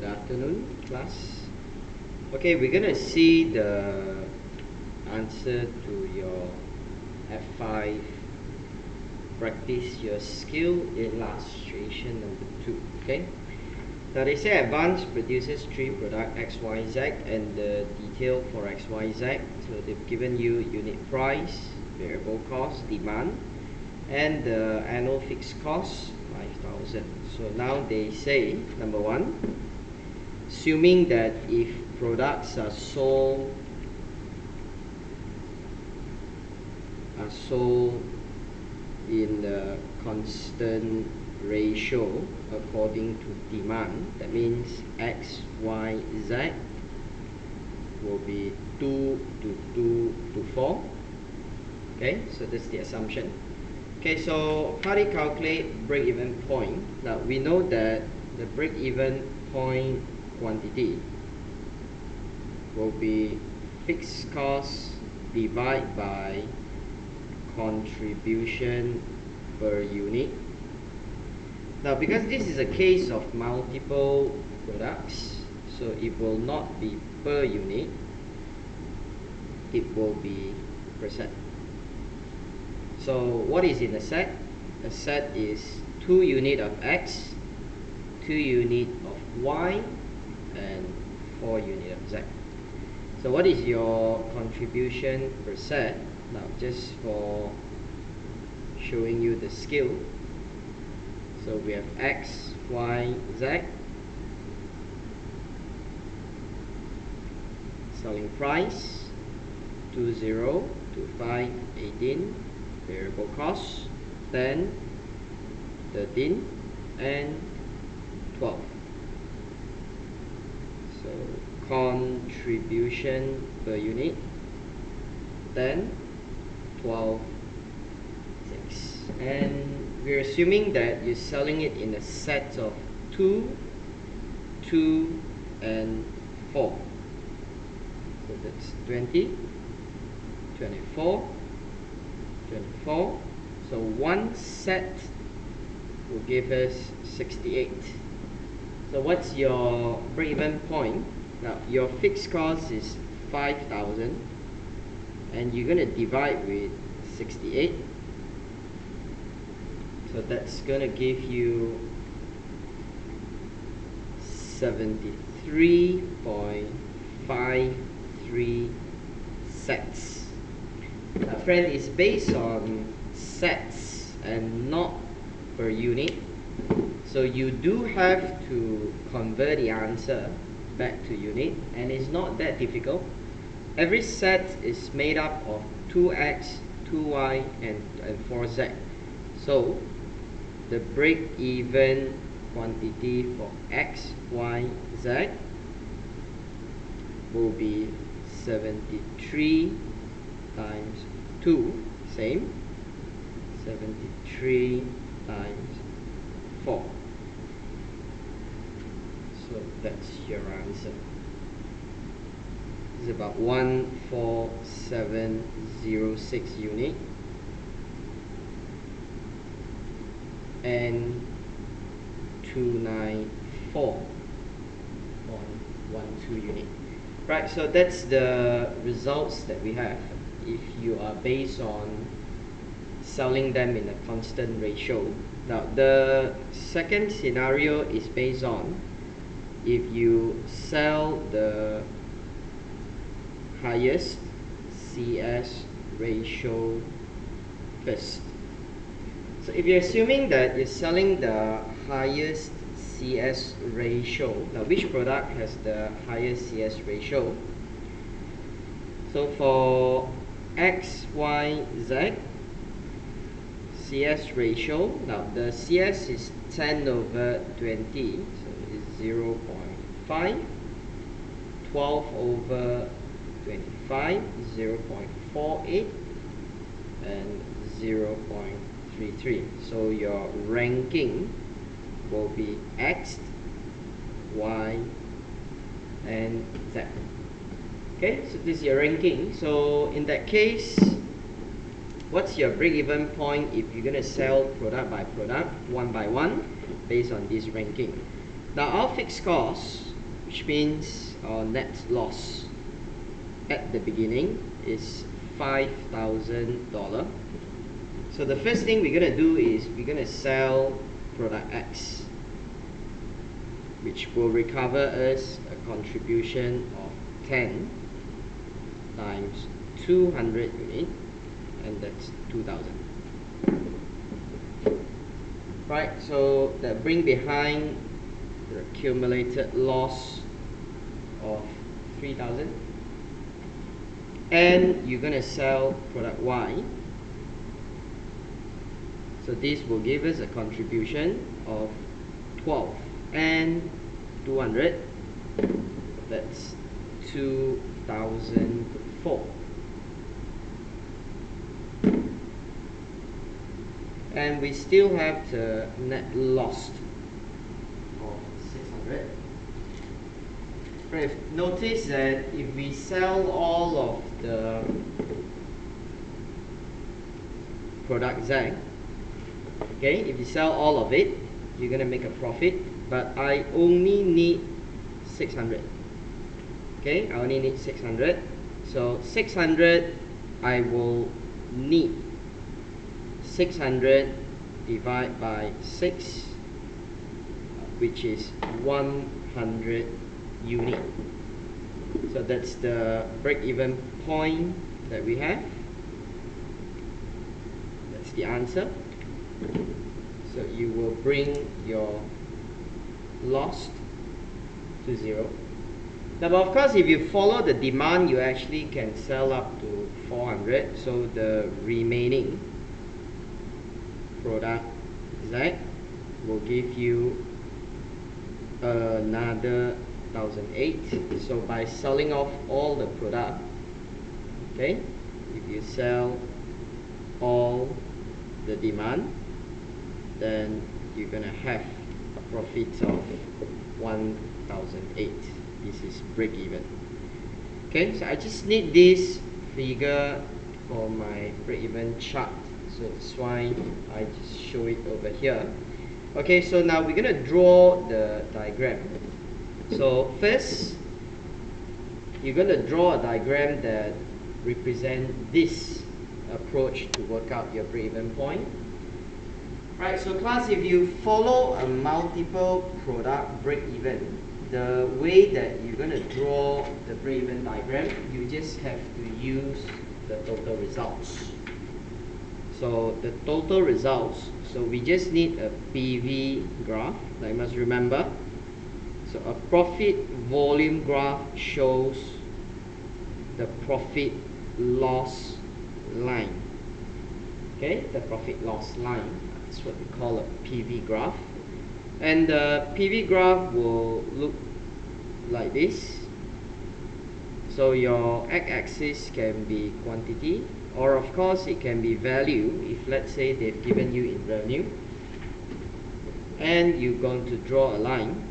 afternoon, class. Okay, we're gonna see the answer to your F5 practice your skill illustration number 2. Okay, now they say Advan produces 3 products X, Y, Z, and the detail for X, Y, Z. So they've given you unit price, variable cost, demand, and the annual fixed cost 5,000. So now they say number 1, assuming that if products are sold in the constant ratio according to demand, that means X, Y, Z will be 2 to 2 to 4. Okay, so that's the assumption. Okay, so how do you calculate break-even point? Now we know that the break-even point quantity will be fixed cost divided by contribution per unit. Now because this is a case of multiple products, so it will not be per unit, it will be percent. So what is in a set? A set is 2 units of X, 2 units of Y, and 4 units of Z. So what is your contribution per set? Now just for showing you the skill, so we have X, Y, Z, selling price 20, 25, 18, variable cost 10, 13, and 12. So contribution per unit 10, 12, 6. And we're assuming that you're selling it in a set of 2, 2, and 4. So that's 20, 24, 24. So one set will give us 68. So what's your break-even point? Now your fixed cost is 5,000, and you're going to divide with 68. So that's going to give you 73.53 sets. Now friend, it's based on sets and not per unit. So you do have to convert the answer back to unit, and it's not that difficult. Every set is made up of 2x, 2y, and 4z. So the break-even quantity for x, y, z will be 73 times 2, same, 73 times 4. So that's your answer. It's about 14706 unit and 294.12 unit. Right, so that's the results that we have if you are based on selling them in a constant ratio. Now the second scenario is based on if you sell the highest CS ratio first. So if you're assuming that you're selling the highest CS ratio, now which product has the highest CS ratio? So for X, Y, Z, CS ratio, now the CS is 10 over 20, so it's 0.5, 12 over 25, 0.48, and 0.33. So your ranking will be X, Y, and Z. Okay, so this is your ranking. So in that case, what's your break-even point if you're going to sell product by product, one by one, based on this ranking? Now our fixed cost which means our net loss at the beginning is $5,000. So the first thing we're going to do is we're going to sell product X, which will recover us a contribution of 10 times 200 units, and that's 2,000. Right, so that bring behind the accumulated loss of 3,000, and you're gonna sell product Y. So this will give us a contribution of 12 and 200. That's 2,004. And we still have the net loss of 600. Right, notice that if we sell all of the product Z, okay, if you sell all of it, you're gonna make a profit, but I only need 600. Okay, I only need 600. So 600, I will need 600 divided by 6, which is 100 unit. So that's the break-even point that we have. That's the answer. So you will bring your loss to 0. Now, of course, if you follow the demand, you actually can sell up to 400. So the remaining product Z will give you another 1,008. So by selling off all the product, okay, if you sell all the demand, then you're gonna have a profit of 1,008. This is break even. Okay, so I just need this figure for my break even chart. So that's why I just show it over here. Okay, so now we're gonna draw the diagram. So first, you're gonna draw a diagram that represents this approach to work out your break-even point. Right, so class, if you follow a multiple product break-even, the way that you're gonna draw the break-even diagram, you just have to use the total results. So the total results, so we just need a PV graph. Now you must remember, so a profit volume graph shows the profit loss line. Okay, the profit loss line, that's what we call a PV graph. And the PV graph will look like this. So your x-axis can be quantity, or of course it can be value if let's say they've given you in revenue, and you're going to draw a line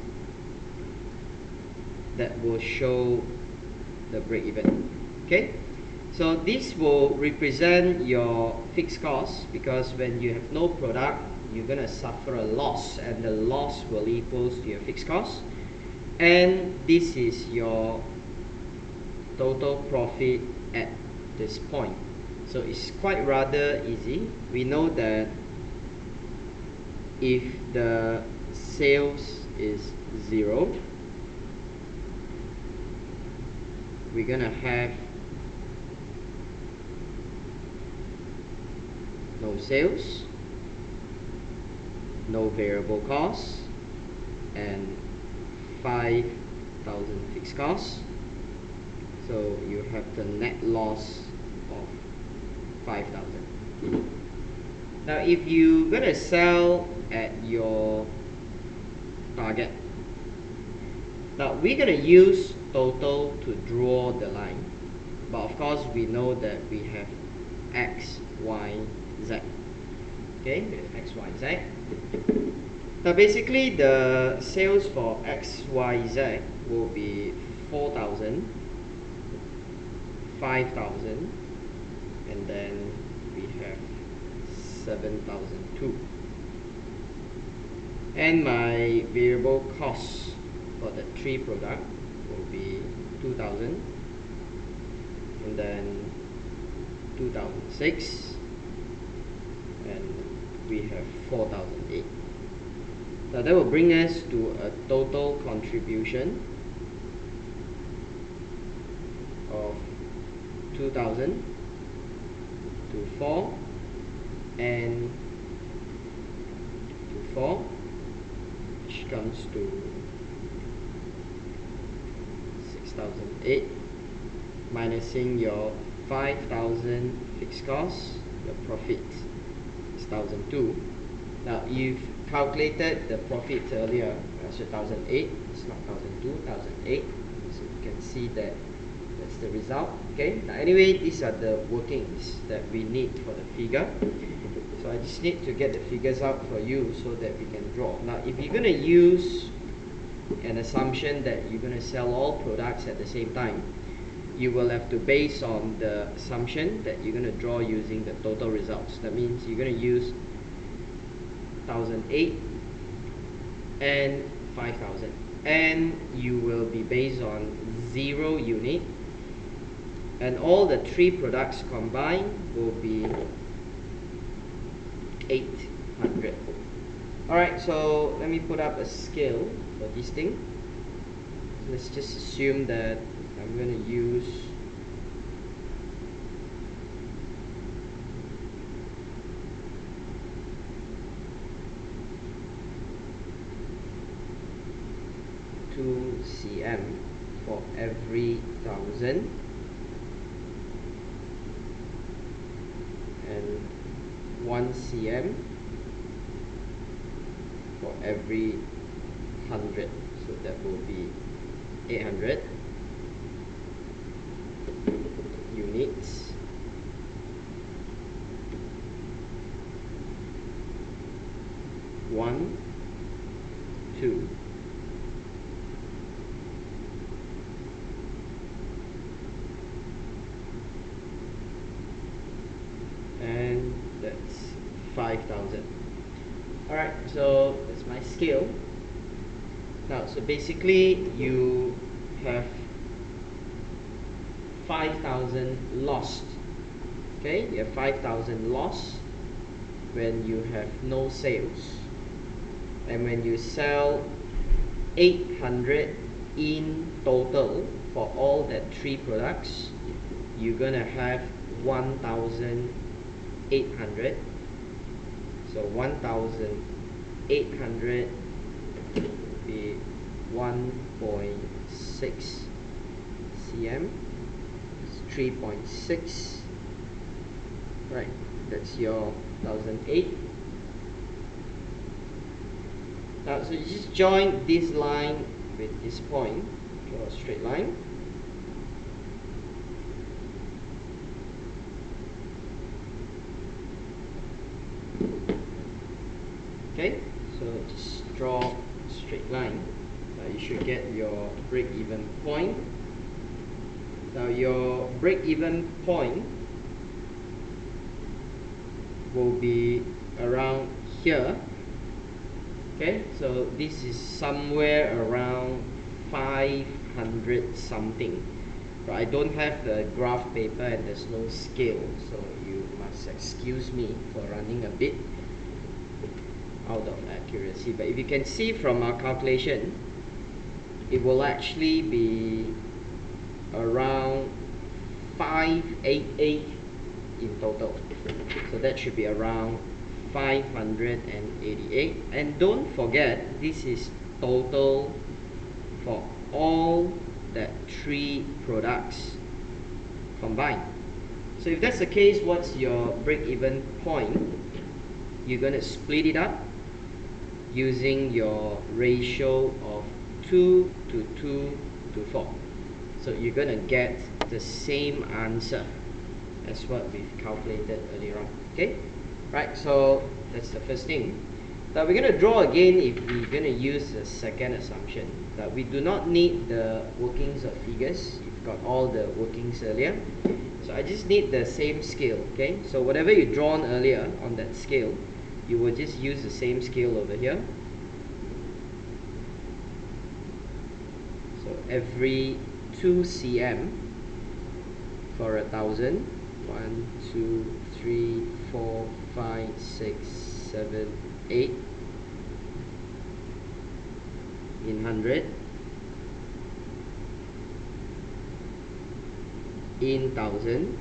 that will show the break-even. Okay, so this will represent your fixed cost, because when you have no product, you're gonna suffer a loss, and the loss will equals to your fixed cost. And this is your total profit at this point. So it's quite rather easy. We know that if the sales is 0, we're gonna have no sales, no variable costs, and 5,000 fixed costs. So you have the net loss of 5,000. Now if you're gonna sell at your target, now we're gonna use total to draw the line, but of course we know that we have X, Y, Z. Okay, we have X, Y, Z. Now basically the sales for X, Y, Z will be 4,000, 5,000, and then we have 7,002. And my variable cost for the 3 product will be 2000, and then 2006, and we have 4008. Now that will bring us to a total contribution of 2000 to 4 and to 4, which comes to 6008, minusing your 5000 fixed costs, your profit is 1002. Now you've calculated the profit earlier, so 1008, it's not 1002, 1008, so you can see that that's the result. Okay, now anyway, these are the workings that we need for the figure. So I just need to get the figures out for you so that we can draw. Now if you're going to use an assumption that you're going to sell all products at the same time, you will have to base on the assumption that you're going to draw using the total results. That means you're going to use 1008 and 5000, and you will be based on 0 unit, and all the 3 products combined will be 800. Alright, so let me put up a scale for this thing. Let's just assume that I'm going to use cm for every 1000 and 1 cm for every 100, so that will be 800 units. One, two, and that's 5000. Alright, so that's my scale. Now, so basically you have 5000 lost. Okay, you have 5000 lost when you have no sales, and when you sell 800 in total for all that 3 products, you're gonna have 1800. So 1800 would be 1.6 cm, 3.6. Right, that's your 1008. Now, so you just join this line with this point, draw a straight line. Okay, so just draw a straight line. Now you should get your break-even point. Now your break-even point will be around here. Okay, so this is somewhere around 500 something. But I don't have the graph paper and there's no scale, so you must excuse me for running a bit out of accuracy. But if you can see from our calculation, it will actually be around 588 in total. So that should be around 588. And don't forget, this is total for all that 3 products combined. So if that's the case, what's your break-even point? You're going to split it up using your ratio of 2 to 2 to 4. So you're going to get the same answer as what we've calculated earlier on. Okay? Right, so that's the first thing. Now we're going to draw again if we're going to use the second assumption that we do not need the workings of figures. You've got all the workings earlier. So I just need the same scale. Okay? So whatever you drawn earlier on that scale, you will just use the same scale over here. every 2 cm for 1,000. 1, 2, 3, 4, 5, 6, 7, 8 in 100, in 1,000,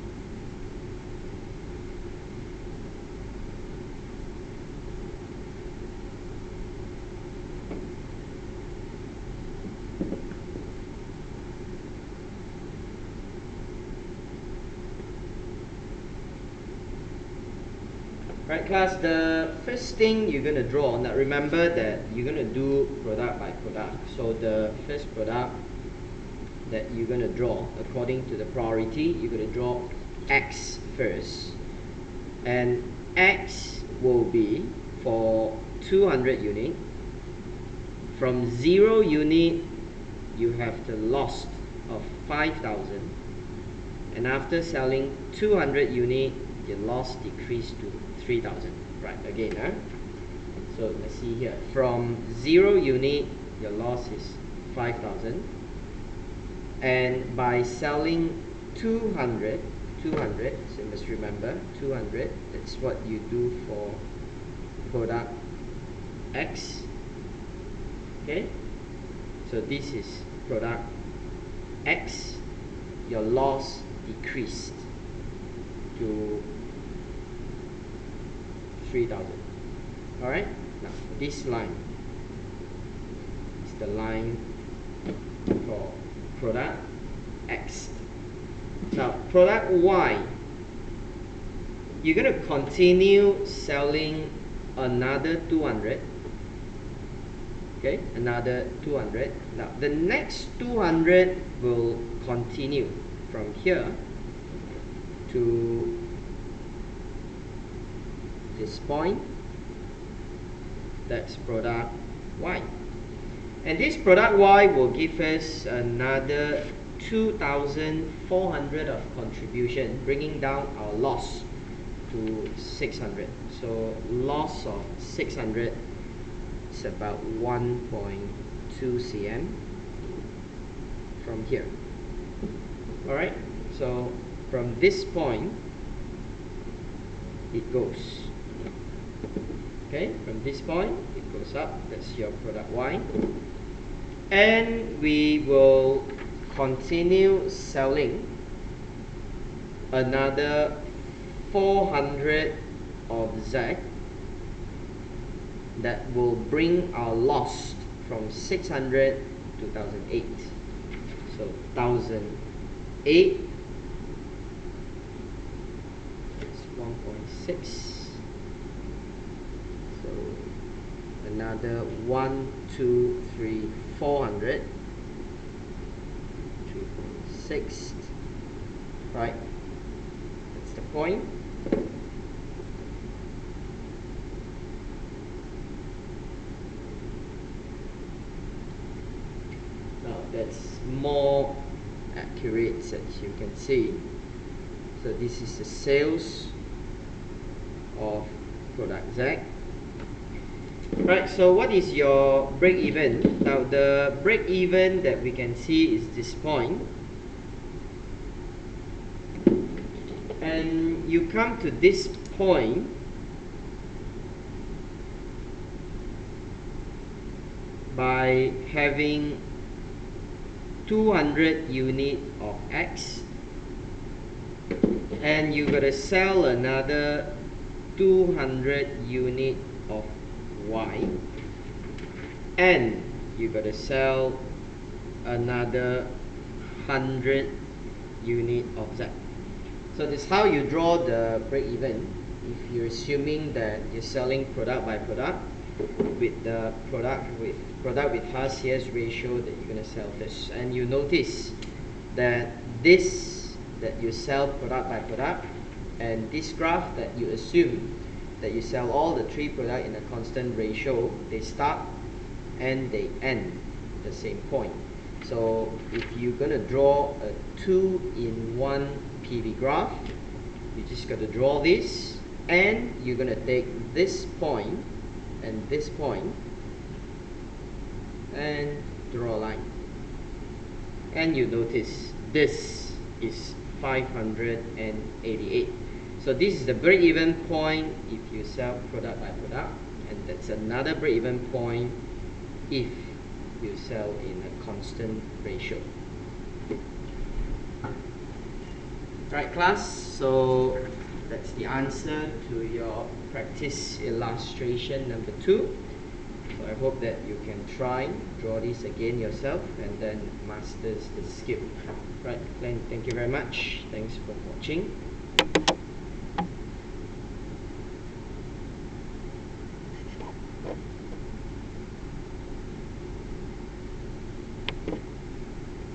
right class, the first thing you're going to draw, now remember that you're going to do product by product. So the first product that you're going to draw, according to the priority, you're going to draw X first. And X will be for 200 unit. From 0 unit, you have the loss of 5,000. And after selling 200 unit, your loss decreased to 3,000. Right, again, so let's see here. From 0 unit, your loss is 5,000. And by selling 200, so you must remember 200, that's what you do for product X. Okay, so this is product X. Your loss decreased to 3,000. Alright, now this line is the line for product X. Now product Y, you're going to continue selling another 200. Okay, another 200. Now the next 200 will continue from here to this point. That's product Y. And this product Y will give us another 2,400 of contribution, bringing down our loss to 600. So loss of 600 is about 1.2 cm from here. Alright, so from this point it goes. Okay, from this point it goes up. That's your product Y. And we will continue selling another 400 of Z. That will bring our loss from 600 to 1,008. So 1,008 is 1.6. So another 1, 2, 3, 400. 2.6. Right. That's the point. That's more accurate, as you can see. So this is the sales of product Z. Right, so what is your break even? Now the break even that we can see is this point. And you come to this point by having 200 unit of X, and you gotta sell another 200 unit of Y, and you gotta sell another 100 unit of Z. So this is how you draw the break even. If you're assuming that you're selling product by product, with the product with HAS ratio that you're going to sell this. And you notice that this that you sell product by product, and this graph that you assume that you sell all the 3 products in a constant ratio, they start and they end the same point. So if you're going to draw a 2-in-1 PV graph, you just got to draw this, and you're going to take this point and this point and draw a line. and you notice this is 588. So this is the break-even point if you sell product by product, and that's another break-even point if you sell in a constant ratio. Right, class, so that's the answer to your practice illustration number 2. So I hope that you can try, draw this again yourself, and then masters the skill. Right, Glenn, thank you very much. Thanks for watching.